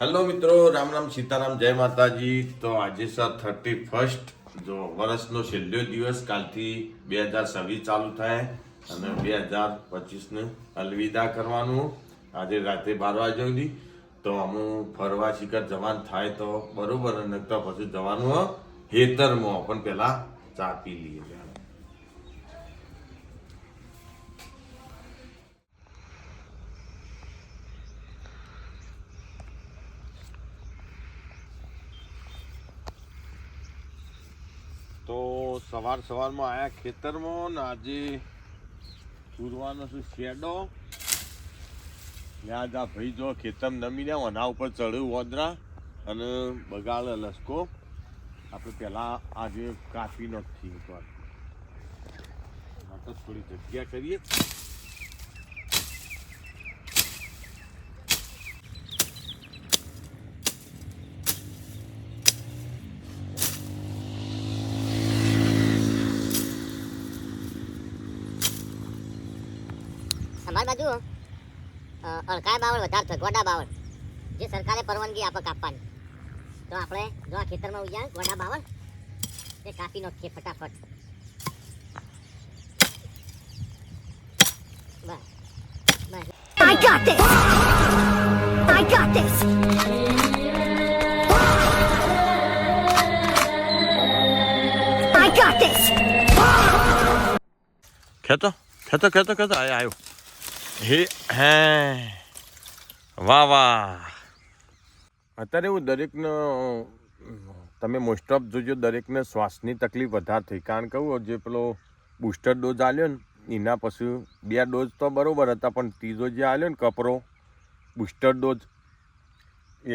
Hello મિત્રો, રામ રામ સીતારામ, જય માતાજી. તો આજે છે 31st, જો વર્ષનો છેલ્લો દિવસ. કાલથી 2026 ચાલુ થાય અને 2025ને અલવિદા કરવાનું. આજે રાતે 12 વાગ્યા સુધી તો અમુક ફરવા શિખર જવાનું થાય તો બરોબર, અને તો પછી જવાનું હેતરમાં. પણ પહેલા ચા પી લઈએ. તો સવારમાં આયા ખેતરમાં ને આજે પૂરવાનો શું શેડો. ત્યાં જ આ ભાઈ જો ખેતર નમી રહ્યા એના ઉપર ચડ્યું વોદરા અને બગાડ લસકો. આપણે પહેલા આજે કાપી નથી એકવાર તો થોડી જગ્યા કરીએ. અમારી બાજુ અળકાય બાવળ વધારે છે, ગોડા બાવળ જે સરકારે પરવાનગી આપે કાપવાની. તો આપણે જો આ ખેતરમાં ઉગ્યા ગોડા બાવળ એ કાપી નાખીએ ફટાફટ. બસ બસ. I got this. I got this. I got this. ખેતો ખેતો ખેતો ખેતો આવ્યો. હે હે વાહ વાહ. અત્યારે એવું દરેકને તમે મોસ્ટ ઓફ જોજો, દરેકને શ્વાસની તકલીફ વધારે થઈ. કારણ કે જે પેલો બૂસ્ટર ડોઝ આલ્યો ને એના પછી 2 ડોઝ તો બરાબર હતા, પણ ત્રીજો જે આલ્યો ને કપરો બૂસ્ટર ડોઝ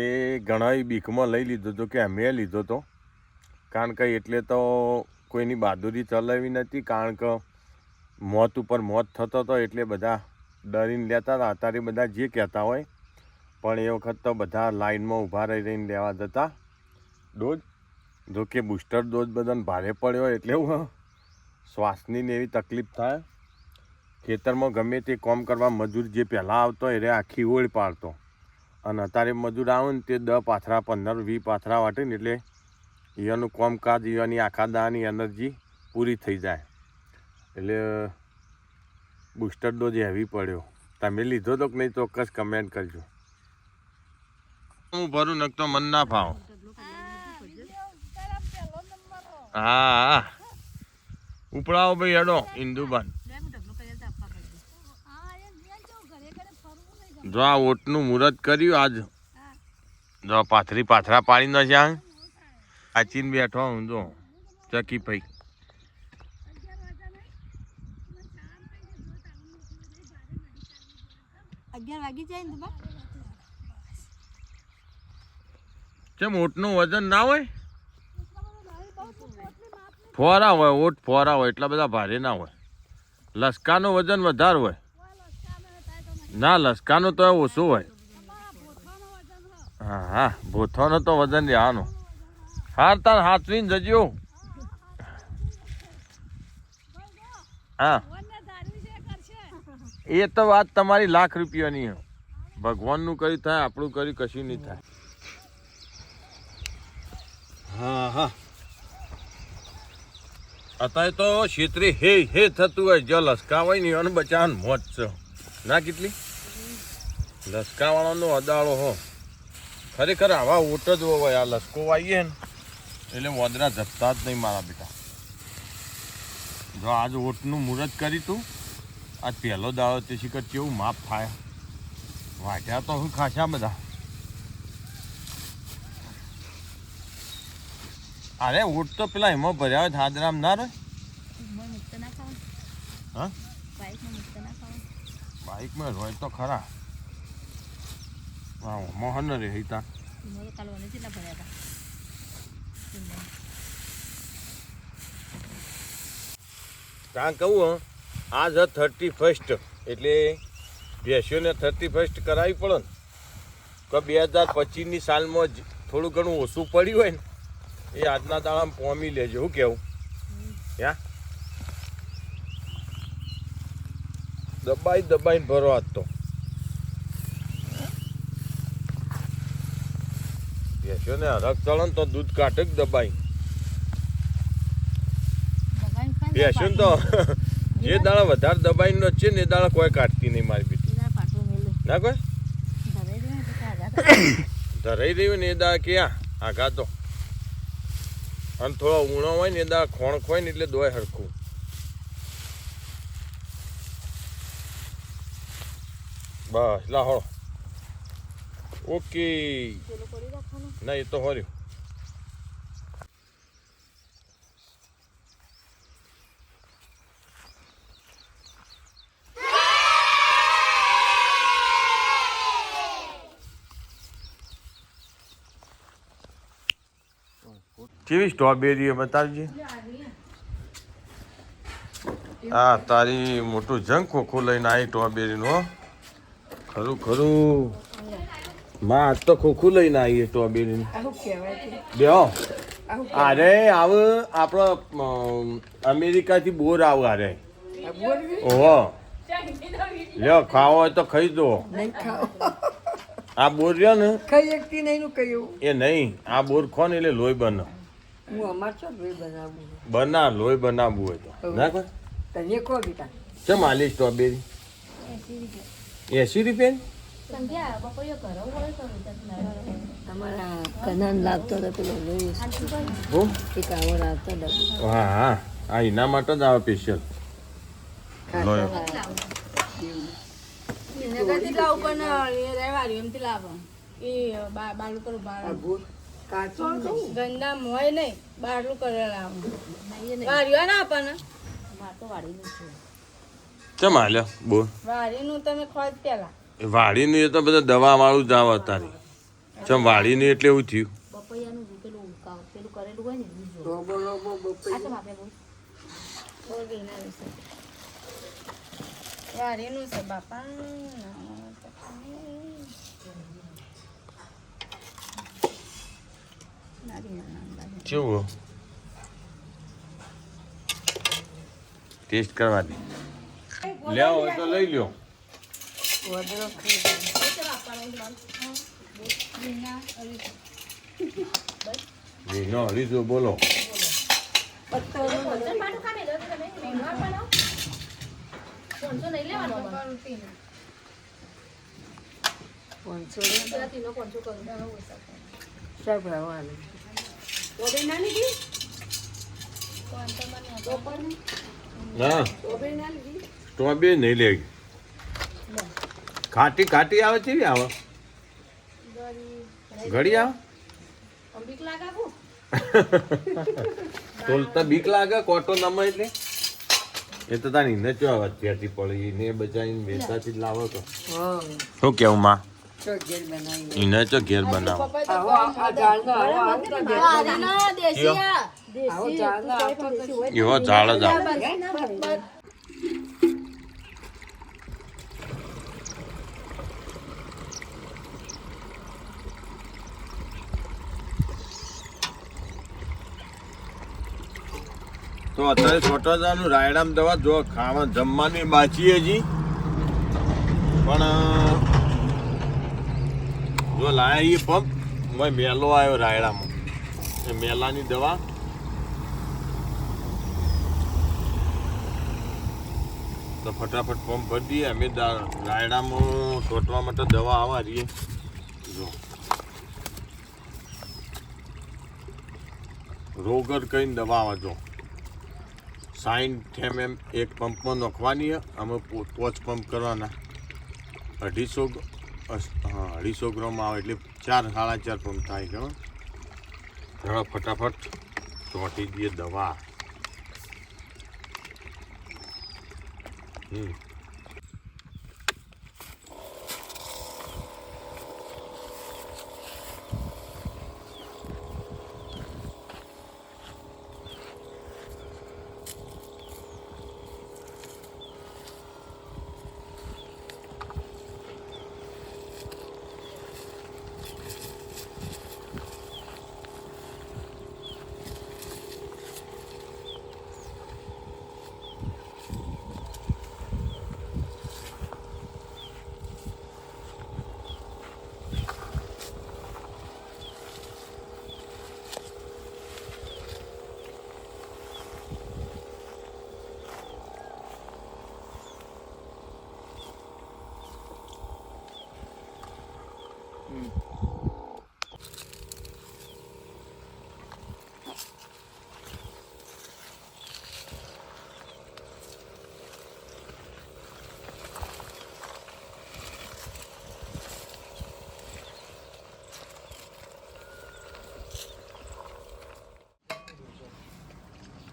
એ ઘણા બીકમાં લઈ લીધો હતો કે અમે લીધો હતો. કારણ કે એટલે તો કોઈની બહાદુરી ચલાવી નથી, કારણ કે મોત ઉપર મોત થતો હતો એટલે બધા ડરીને લેતા હતા. અત્યારે બધા જે કહેતા હોય, પણ એ વખત તો બધા લાઇનમાં ઊભા રહીને લેવા જતા ડોઝ. જો કે બૂસ્ટર ડોઝ બધાને ભારે પડ્યો એટલે શ્વાસની ને એવી તકલીફ થાય. ખેતરમાં ગમે તે કામ કરવા મજૂર જે પહેલાં આવતો એ આખી ઓળ પાડતો, અને અત્યારે મજૂર આવે ને તે 10 પાથરા 15-20 પાથરા વાટે ને એટલે એનું કામકાજ, એની આખા દાની એનર્જી પૂરી થઈ જાય. એટલે બૂસ્ટર ડોઝ હેવી પડ્યો. તમે લીધો તો કે નહીં ચોક્કસ કમેન્ટ કરજો. હું ભરું નકતો મન ના ભાવ. હા ઉપડાવો ભાઈ, હેડો ઇન્દુબાન. જો આ ઓટનું મુહૂર્ત કર્યું આજ. જો પાથરા પાડી ન જ્યાં આચીને બેઠો હું જો ચકી ભાઈ. કેમ ઓટનું વજન ના હોય? ફોરા હોય, ઓટ ફોરા હોય, એટલા બધા ભારે ના હોય. લસકાનું વજન વધારે હોય. ના, લસકાનું તો ઓછું હોય. હા હા, ભૂથોનો તો વજન રહેવાનું. હાર તાર હાથવીને જજો. હા, એ તો વાત તમારી લાખ રૂપિયાની. ભગવાનનું કર્યું થાય, આપણું કર્યું કશું નહીં થાય. હા હા, અત્યારે તો ક્ષેત્રે હે હે થતું હોય. જો લસકા હોય ને એને બચાવવાનું મોજ છે ના. કેટલી લસકાવાળાનો અદાળો હો. ખરેખર આવા ઓટ જ હોય. આ લસકો વાઈએ ને એટલે વોદરા જપતા જ નહીં મારા બેટા. જો આજ ઓટનું મુહૂર્ત કરી તું, આજ પહેલો દાડો તે શીખર કેવું માપ થાય. વાટ્યા તો હું ખાસા બધા. અરે ઓટ તો પેલા એમાં ભર્યા હોય હાજરામ ના રહે. હા, બાઇકમાં હોય તો ખરા. હા, મોહન રે હિતા. ત્યાં કહું આજ 31st એટલે ભેંસોને 31st કરાવી પડે ને. તો 2025ની સાલમાં થોડું ઘણું ઓછું પડ્યું હોય ને એ આજના દાડામાં પોમી લેજો. શું કેવું? યા દબાઈને ભરો આજ તો. બેસ્યો ને હરક ચડે ને તો દૂધ કાઢે જ દબાઈ બેસ્યો ને તો જે દાડા વધારે દબાઈ નો છે ને એ દાડા કોઈ કાઢતી નહીં મારી બેટી ના કોઈ ધરાઈ રહ્યું ને એ દાડા ક્યાં આઘા તો અને થોડો ઊણો હોય ને એ દાડા ખોણ ખોય ને એટલે દોય હરખું બસ લાહોળો ઓકે ના એ તો હોર્યું કેવી સ્ટ્રોબેરી બતાવજે આ તારી મોટું જંગ ખોખું લઈને આવી સ્ટ્રોબેરીનું હો ખરું ખરું માં આજ તો ખોખું લઈને આવીએ સ્ટ્રોબેરીનું બેહો અરે આવ આપણો અમેરિકાથી બોર આવ અરે ઓહો લ્યો ખાવો હોય તો ખાઈ દો આ બોર રહ્યો ને એ નહીં આ બોર ખો ને એટલે લોહી બને લોહી બનાવવું હોય તો ના કોઈ ચમ આલી સ્ટ્રોબેરી 80 રૂપિયા હા હા આ એના માટે જ આવે સ્પેશિયલ ગંદા હોય નહીં બારલું કરેલા વાળ્યો ના આપણને ચમ હાલ્યો બોર વાળીનું તમે ખોજ પેલા વાડીનું એ તો બધા દવા વાળું જ આવે તારી ચમ વાડીનું એટલે એવું થયું વાળીનું છે બાપા કેવું ટેસ્ટ કરવા દે લેવો હોય તો લઈ લ્યો વીનો હરીજો બોલો ના સ્ટ્રોબેરી નહીં લેવી ખાટી ખાટી આવે કેવી આવે ઘડી આવે તોલતા બીક લાગે કોટો નમા એટલે એ તો તારી ને ચો આવે ત્યાંથી પડી ને બચાવીને વેચાથી જ લાવો તો શું કેવું માં એને ચો ઘેર બનાવો એવો ઝાડ જ આવે તો અત્યારે છોટાદાનું રાયડામ દવા જો ખાવા જમવાની બાકી હજી પણ જો લાયા એ પંપ મેં મેલો આવ્યો રાયડામાં એ મેલાની દવા તો ફટાફટ પંપ ભરી દઈએ અમે રાયડામાં છોટવા માટે દવા આવવા રહીએ જો રોગર કહીને દવા આવે જો 60 mm એક પંપમાં નાખવાની અમે 5 પંપ કરવાના 250 ગ્રામ આવે એટલે 4 સાડા 4 પંપ થાય ખબર હવે ફટાફટ ચોંટી દઈએ દવા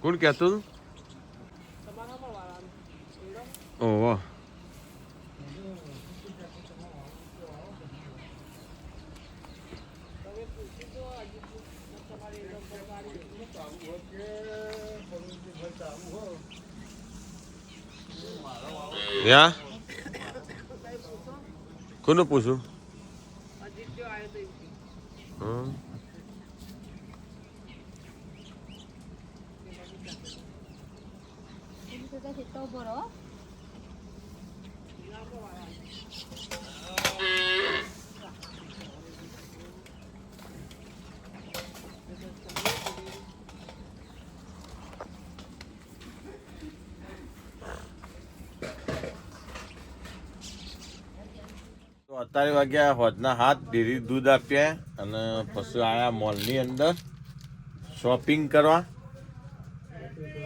કોણ કહેતું ઓહો યા કોનું પૂછું હમ તો અત્યારે વાગ્યા હોજના હાથ ડેરી દૂધ આપ્યા અને પછી આયા મોલની અંદર શોપિંગ કરવા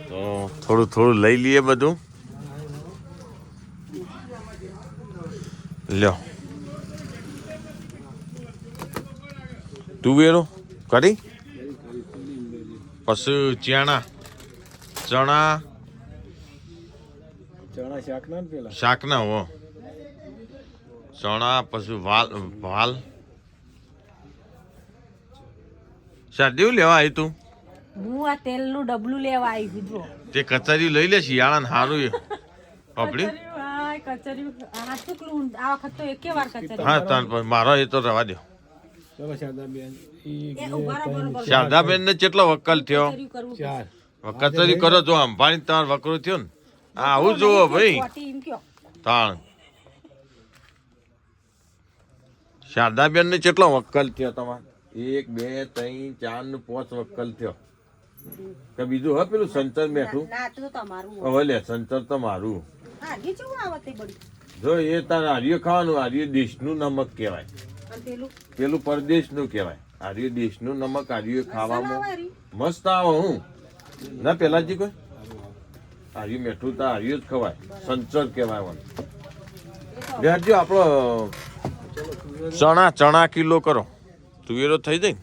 તો થોડું થોડું લઈ લઈએ બધું લ્યો તુવેરો કરી પછી ચણા શાકના હો ચણા પછી વાલ શાદી લેવા આવી તું હું આ તેલનું ડબલું લેવા આવી છું તે કચરી લઈ લે શિયાળા સારું એ આપડી કચરી હાથુકલું આ વખત તો એકે વાર કચરી હા તાન મારો એ તો રવા દો શારદાબેન ને કેટલો વકલ થયો કચરી કરો તો આમ પાણી તમારે વકરો થયો ને આવું જુઓ ભાઈ તાણ શારદાબેન ને કેટલો વકલ થયો તમારે 1 2 3 4 ને 5 વકલ થયો કે બીજું હા પેલું સંચર મેઠું હવે લે સંચર તો મારું જો એ તારે આર્ય ખાવાનું આર્ય દેશનું નમક કહેવાય પેલું પરદેશનું કહેવાય આર્ય દેશનું નમક આર્ય ખાવામાં મસ્ત આવે હું ના પેલાજી કોઈ આર્ય મેઠું તો આર્ય જ ખવાય સંચર કહેવાય લેજો આપણો ચણા કિલો કરો તુવેરો થઈ જાય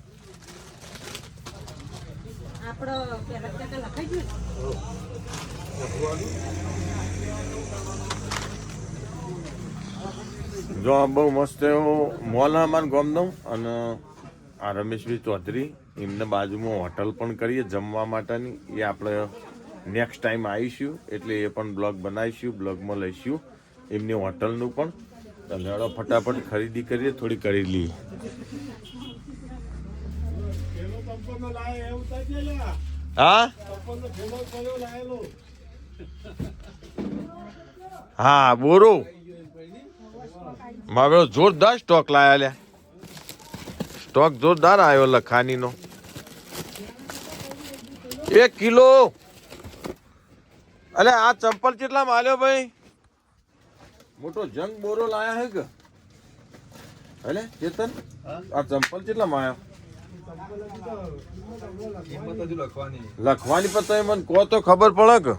જો બહુ મસ્ત એવો મોલ અમારા ગામનો અને આ રમેશભાઈ ચૌધરી એમને બાજુમાં હોટલ પણ કરીએ જમવા માટેની એ આપણે નેક્સ્ટ ટાઈમ આવીશું એટલે એ પણ બ્લોગ બનાવીશું બ્લોગમાં લઈશું એમની હોટલનું પણ લેડો ફટાફટ ખરીદી કરીએ થોડી કરી લઈએ હા હા બોરો મારો જોરદાર સ્ટોક લાયા લ્યા સ્ટોક જોરદાર આવ્યો લખાનીનો 1 કિલો અલે આ ચંપલ કેટલા માલ્યો ભાઈ મોટો જંગ બોરો લાયા હે કે અલે ચેતન આ ચંપલ કેટલા માયા લખવાની પતા મને કહો તો ખબર પડે કે